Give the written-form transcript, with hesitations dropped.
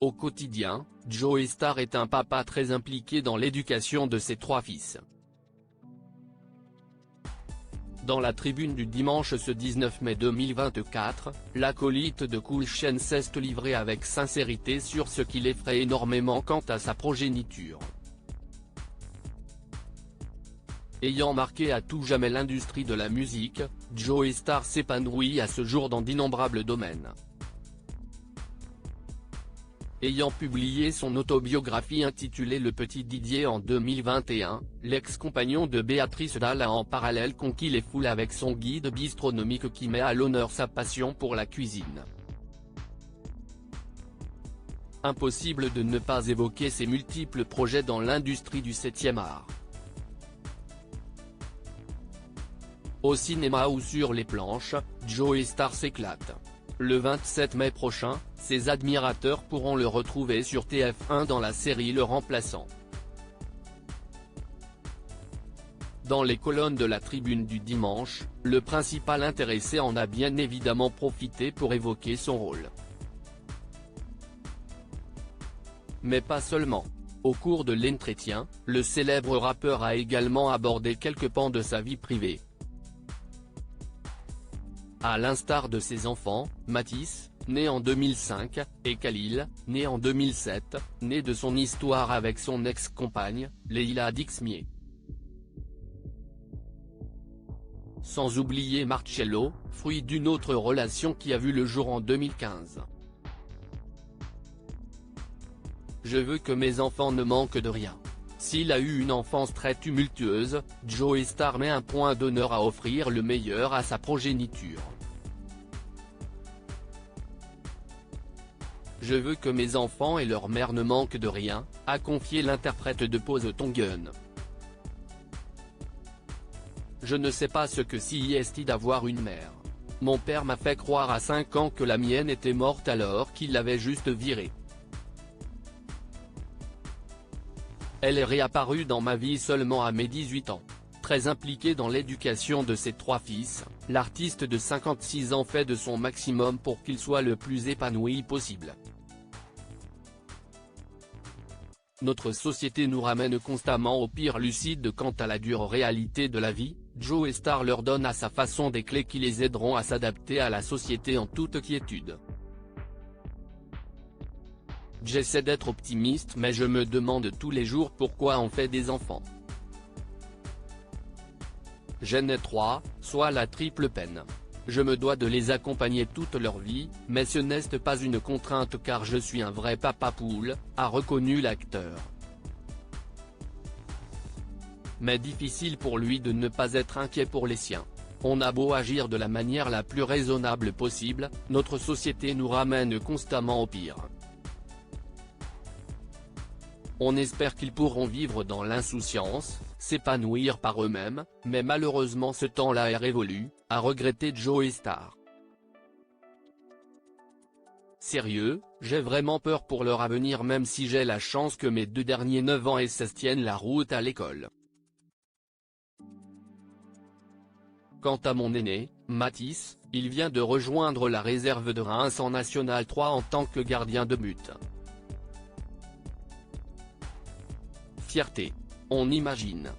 Au quotidien, Joe Star est un papa très impliqué dans l'éducation de ses 3 fils. Dans la tribune du dimanche ce 19 mai 2024, l'acolyte de Cool Chain s'est livré avec sincérité sur ce qui l'effraie énormément quant à sa progéniture. Ayant marqué à tout jamais l'industrie de la musique, Joe Star s'épanouit à ce jour dans d'innombrables domaines. Ayant publié son autobiographie intitulée Le Petit Didier en 2021, l'ex-compagnon de Béatrice Dalle a en parallèle conquis les foules avec son guide bistronomique qui met à l'honneur sa passion pour la cuisine. Impossible de ne pas évoquer ses multiples projets dans l'industrie du 7e art. Au cinéma ou sur les planches, Joe Star s'éclate. Le 27 mai prochain, ses admirateurs pourront le retrouver sur TF1 dans la série Le Remplaçant. Dans les colonnes de la tribune du dimanche, le principal intéressé en a bien évidemment profité pour évoquer son rôle. Mais pas seulement. Au cours de l'entretien, le célèbre rappeur a également abordé quelques pans de sa vie privée. À l'instar de ses enfants, Matisse, né en 2005, et Khalil, né en 2007, né de son histoire avec son ex-compagne, Leila Dixmier. Sans oublier Marcello, fruit d'une autre relation qui a vu le jour en 2015. Je veux que mes enfants ne manquent de rien. S'il a eu une enfance très tumultueuse, Joe Star met un point d'honneur à offrir le meilleur à sa progéniture. Je veux que mes enfants et leur mère ne manquent de rien, a confié l'interprète de Pose ton gun. Je ne sais pas ce que c'est d'avoir une mère. Mon père m'a fait croire à 5 ans que la mienne était morte alors qu'il l'avait juste virée. Elle est réapparue dans ma vie seulement à mes 18 ans. Très impliqué dans l'éducation de ses 3 fils, l'artiste de 56 ans fait de son maximum pour qu'ils soient le plus épanouis possible. Notre société nous ramène constamment au pire. Lucide quant à la dure réalité de la vie, Joe Star leur donne à sa façon des clés qui les aideront à s'adapter à la société en toute quiétude. J'essaie d'être optimiste mais je me demande tous les jours pourquoi on fait des enfants. J'en ai 3, soit la triple peine. Je me dois de les accompagner toute leur vie, mais ce n'est pas une contrainte car je suis un vrai papa poule, a reconnu l'acteur. Mais difficile pour lui de ne pas être inquiet pour les siens. On a beau agir de la manière la plus raisonnable possible, notre société nous ramène constamment au pire. On espère qu'ils pourront vivre dans l'insouciance, s'épanouir par eux-mêmes, mais malheureusement ce temps-là est révolu, a regretté Joe Star. Sérieux, j'ai vraiment peur pour leur avenir même si j'ai la chance que mes 2 derniers 9 ans et 16 tiennent la route à l'école. Quant à mon aîné, Matisse, il vient de rejoindre la réserve de Reims en National 3 en tant que gardien de but. Fierté. On imagine.